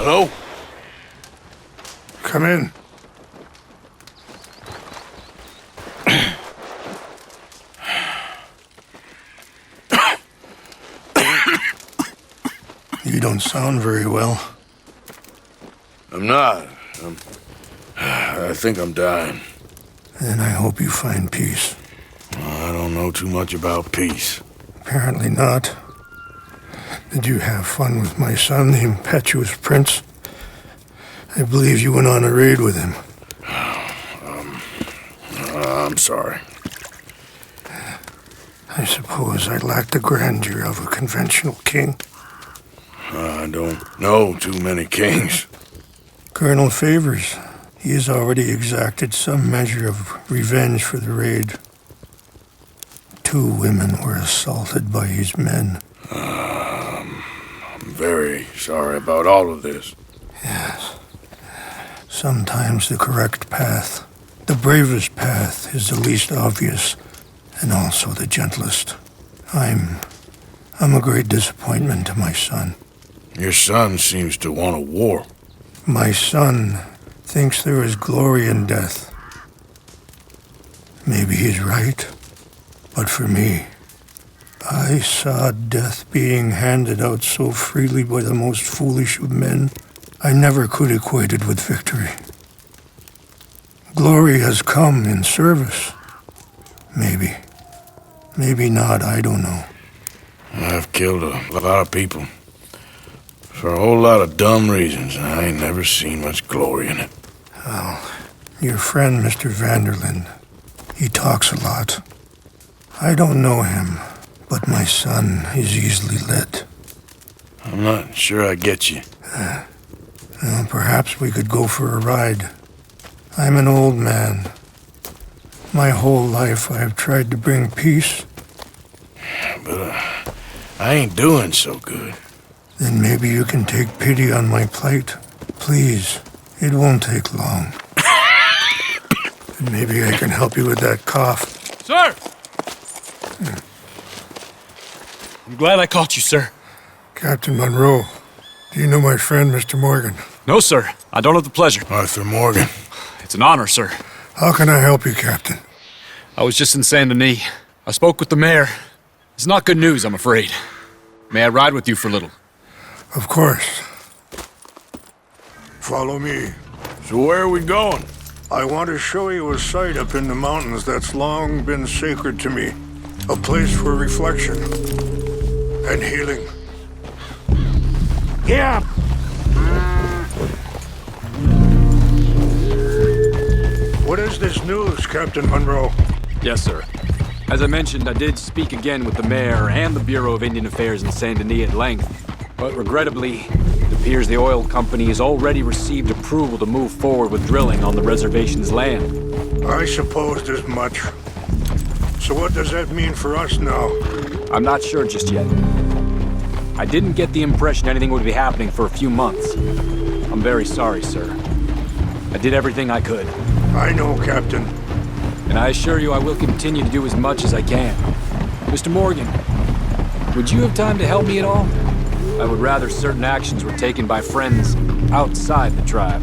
Hello? Come in. You don't sound very well. I'm not. I think I'm dying. Then I hope you find peace. I don't know too much about peace. Apparently not. Did you have fun with my son, the impetuous prince? I believe you went on a raid with him. I'm sorry. I suppose I lack the grandeur of a conventional king. I don't know too many kings. Colonel Favors, he has already exacted some measure of revenge for the raid. 2 women were assaulted by his men. I'm very sorry about all of this. Yes. Sometimes the correct path, the bravest path, is the least obvious, and also the gentlest. I'm a great disappointment to my son. Your son seems to want a war. My son thinks there is glory in death. Maybe he's right, but for me, I saw death being handed out so freely by the most foolish of men. I never could equate it with victory. Glory has come in service. Maybe. Maybe not, I don't know. I've killed a lot of people. For a whole lot of dumb reasons, and I ain't never seen much glory in it. Well, your friend, Mr. Vanderlyn, he talks a lot. I don't know him, but my son is easily led. I'm not sure I get you. Well, perhaps we could go for a ride. I'm an old man. My whole life I have tried to bring peace. But I ain't doing so good. Then maybe you can take pity on my plight. Please, it won't take long. And maybe I can help you with that cough. Sir! I'm glad I caught you, sir. Captain Monroe, do you know my friend, Mr. Morgan? No, sir. I don't have the pleasure. Arthurmorgan. It's an honor, sir. How can I help you, Captain? I was just in Saint Denis. I spoke with the mayor. It's not good news, I'm afraid. May I ride with you for a little? Of course. Follow me. So where are we going? I want to show you a site up in the mountains that's long been sacred to me. A place for reflection and healing. Yeah. What is this news, Captain Monroe? Yes, sir. As I mentioned, I did speak again with the mayor and the Bureau of Indian Affairs in Saint Denis at length. But regrettably, it appears the oil company has already received approval to move forward with drilling on the reservation's land. I supposed as much. So what does that mean for us now? I'm not sure just yet. I didn't get the impression anything would be happening for a few months. I'm very sorry, sir. I did everything I could. I know, Captain. And I assure you I will continue to do as much as I can. Mr. Morgan, would you have time to help me at all? I would rather certain actions were taken by friends outside the tribe.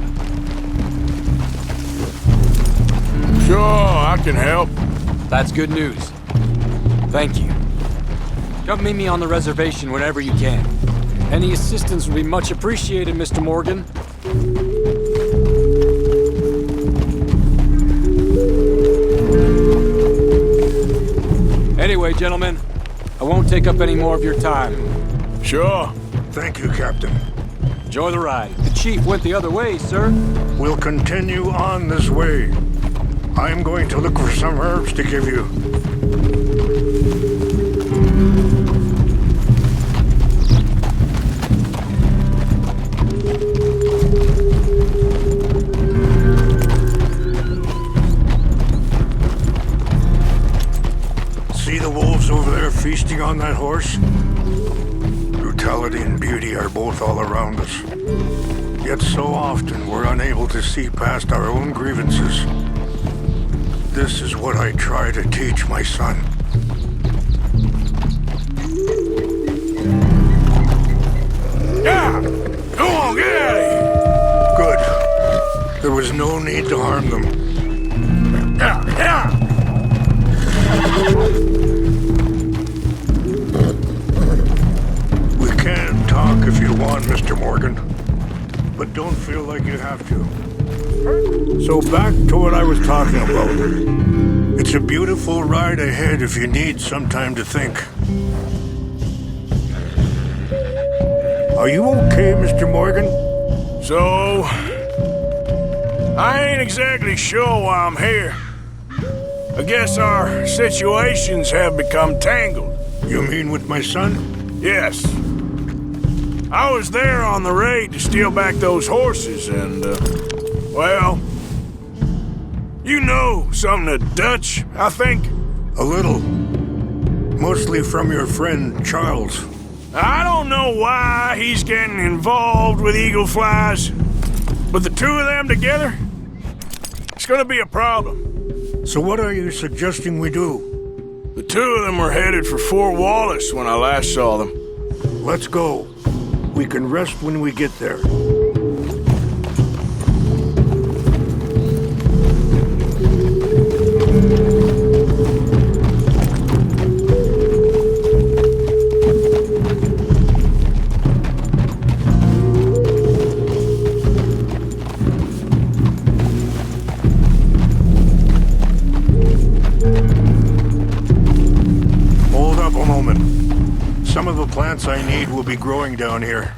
Sure, I can help. That's good news. Thank you. Come meet me on the reservation whenever you can. Any assistance would be much appreciated, Mr. Morgan. Anyway, gentlemen, I won't take up any more of your time. Sure. Thank you, Captain. Enjoy the ride. The chief went the other way, sir. We'll continue on this way. I'm going to look for some herbs to give you. See the wolves over there feasting on that horse? Brutality and beauty are both all around us. Yet so often we're unable to see past our own grievances. This is what I try to teach my son. Yeah! Come on, get out of here! no need to harm them. We can talk if you want, Mr. Morgan. But don't feel like you have to. So back to what I was talking about. It's a beautiful ride ahead if you need some time to think. Are you okay, Mr. Morgan? So, I ain't exactly sure why I'm here. I guess our situations have become tangled. You mean with my son? Yes. I was there on the raid to steal back those horses and, well, you know something of Dutch, I think. A little. Mostly from your friend, Charles. I don't know why he's getting involved with eagle flies, but the two of them together, it's gonna be a problem. So what are you suggesting we do? The two of them were headed for Fort Wallace when I last saw them. Let's go. We can rest when we get there. Hold up a moment. Some of the plants I need will be growing down here.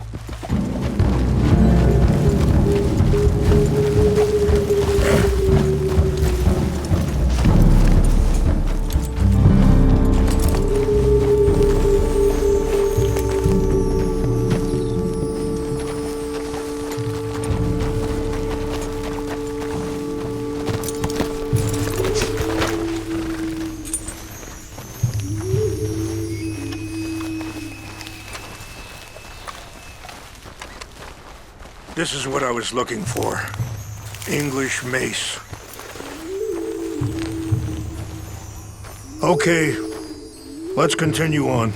This is what I was looking for. English mace. Okay, let's continue on.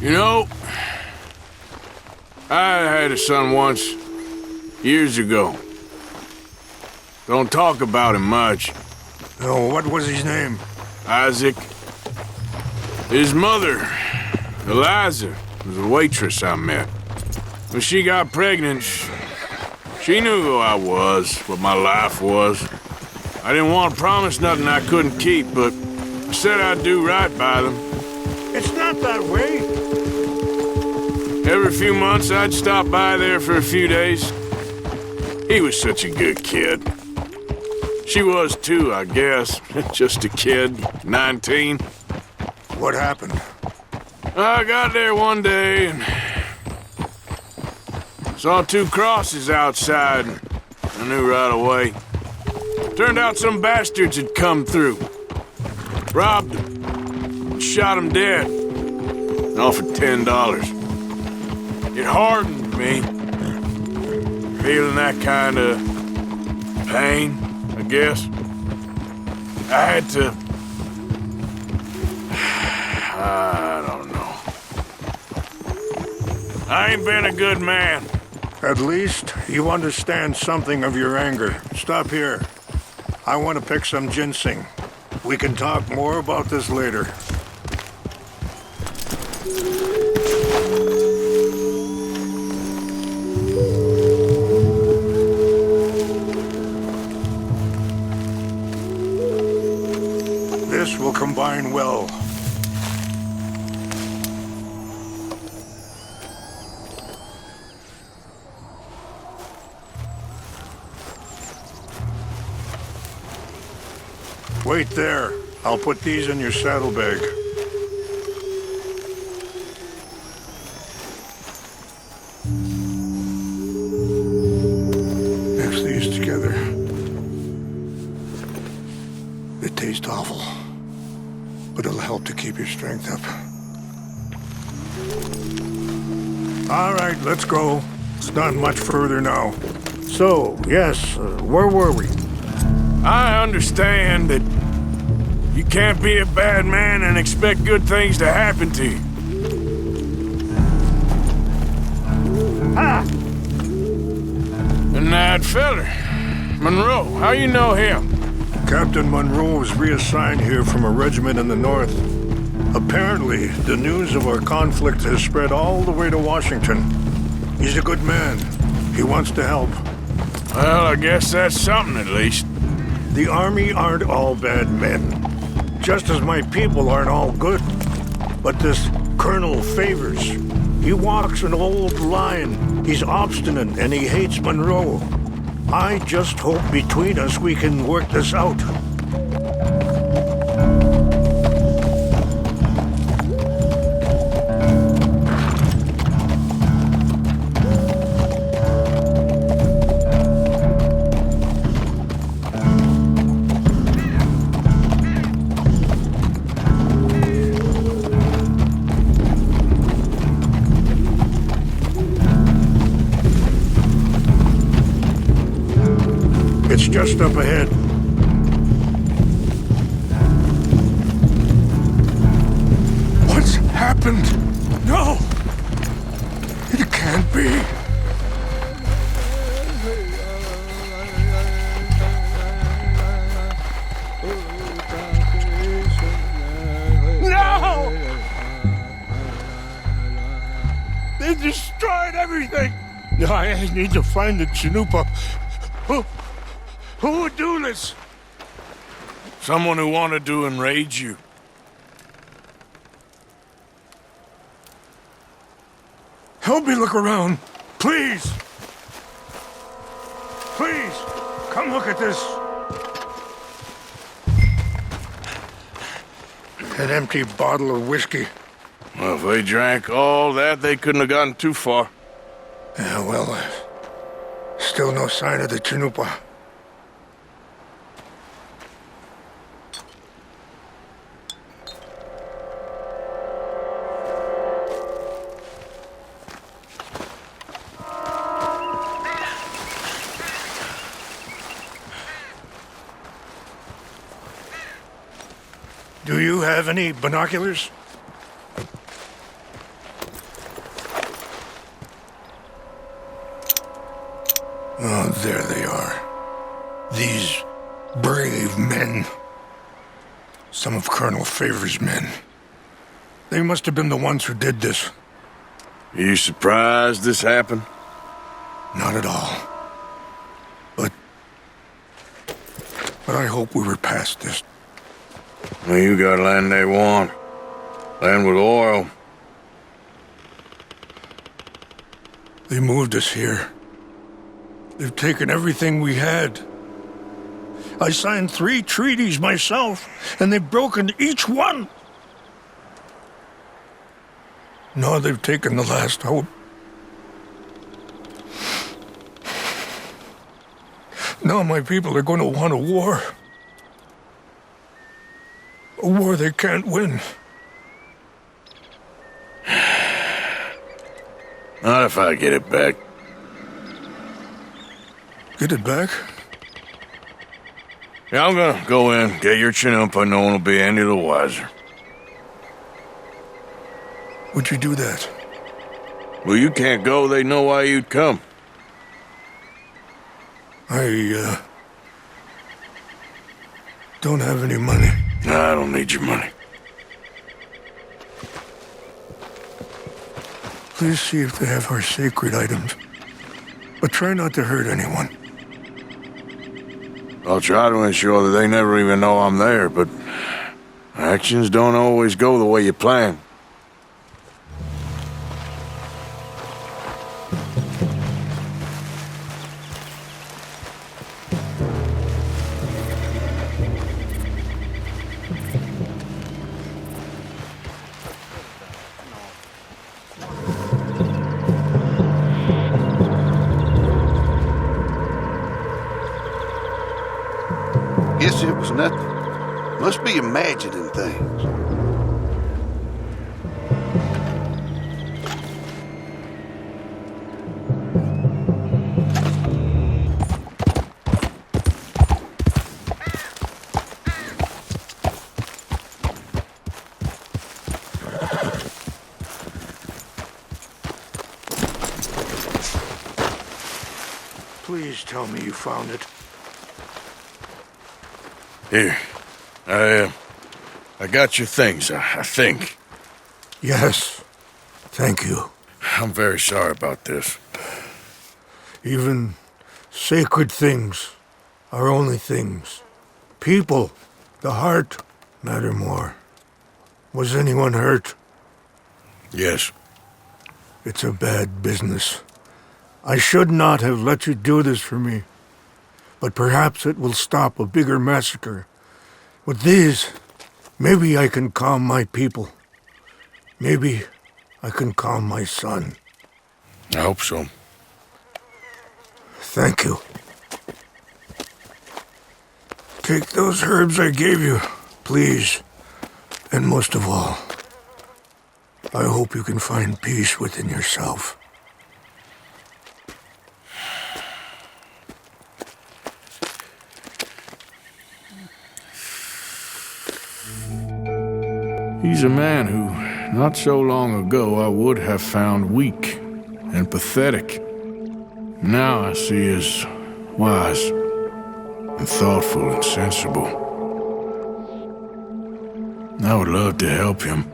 You know, I had a son once, years ago. Don't talk about him much. Oh, what was his name? Isaac. His mother, Eliza, was a waitress I met. When she got pregnant, she knew who I was, what my life was. I didn't want to promise nothing I couldn't keep, but I said I'd do right by them. It's not that way. Every few months, I'd stop by there for a few days. He was such a good kid. She was too, I guess. Just a kid, 19. What happened? I got there one day and saw two crosses outside. I knew right away. Turned out some bastards had come through. Robbed him. Shot him dead. And offered $10. It hardened me. Feeling that kind of pain, I guess. I had to... I don't know. I ain't been a good man. At least you understand something of your anger. Stop here. I want to pick some ginseng. We can talk more about this later. This will combine well. Wait there. I'll put these in your saddlebag. Mix these together. They taste awful, but it'll help to keep your strength up. All right, let's go. It's not much further now. So, yes, where were we? I understand that you can't be a bad man and expect good things to happen to you. And that feller, Monroe, how you know him? Captain Monroe was reassigned here from a regiment in the north. Apparently, the news of our conflict has spread all the way to Washington. He's a good man. He wants to help. Well, I guess that's something at least. The Army aren't all bad men. Just as my people aren't all good. But this Colonel Favors, he walks an old line. He's obstinate and he hates Monroe. I just hope between us we can work this out. It's just up ahead. What's happened? No! It can't be. No! They destroyed everything! I need to find the Chanupa. Who would do this? Someone who wanted to enrage you. Help me look around, please. Please, come look at this. An empty bottle of whiskey. Well, if they drank all that, they couldn't have gotten too far. Yeah, well, still no sign of the Chanupa. Do you have any binoculars? Oh, there they are. These brave men. Some of Colonel Favors' men. They must have been the ones who did this. Are you surprised this happened? Not at all. But I hope we were past this. Well, you got land they want. Land with oil. They moved us here. They've taken everything we had. I signed 3 treaties myself, and they've broken each one. Now they've taken the last hope. Now my people are going to want a war. A war they can't win. Not if I get it back. Get it back? Yeah, I'm gonna go in, get your Chanupa, no one will be any the wiser. Would you do that? Well, you can't go, they know why you'd come. I don't have any money. Nah, I don't need your money. Please see if they have our sacred items. But try not to hurt anyone. I'll try to ensure that they never even know I'm there, but actions don't always go the way you plan. Guess it was nothing. Must be imagining things. Please tell me you found it. Here. I got your things, I think. Yes. Thank you. I'm very sorry about this. Even sacred things are only things. People, the heart, matter more. Was anyone hurt? Yes. It's a bad business. I should not have let you do this for me. But perhaps it will stop a bigger massacre. With these, maybe I can calm my people. Maybe I can calm my son. I hope so. Thank you. Take those herbs I gave you, please. And most of all, I hope you can find peace within yourself. He's a man who, not so long ago, I would have found weak and pathetic. Now I see as wise and thoughtful and sensible. I would love to help him,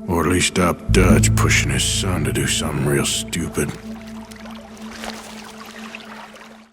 or at least stop Dutch pushing his son to do something real stupid.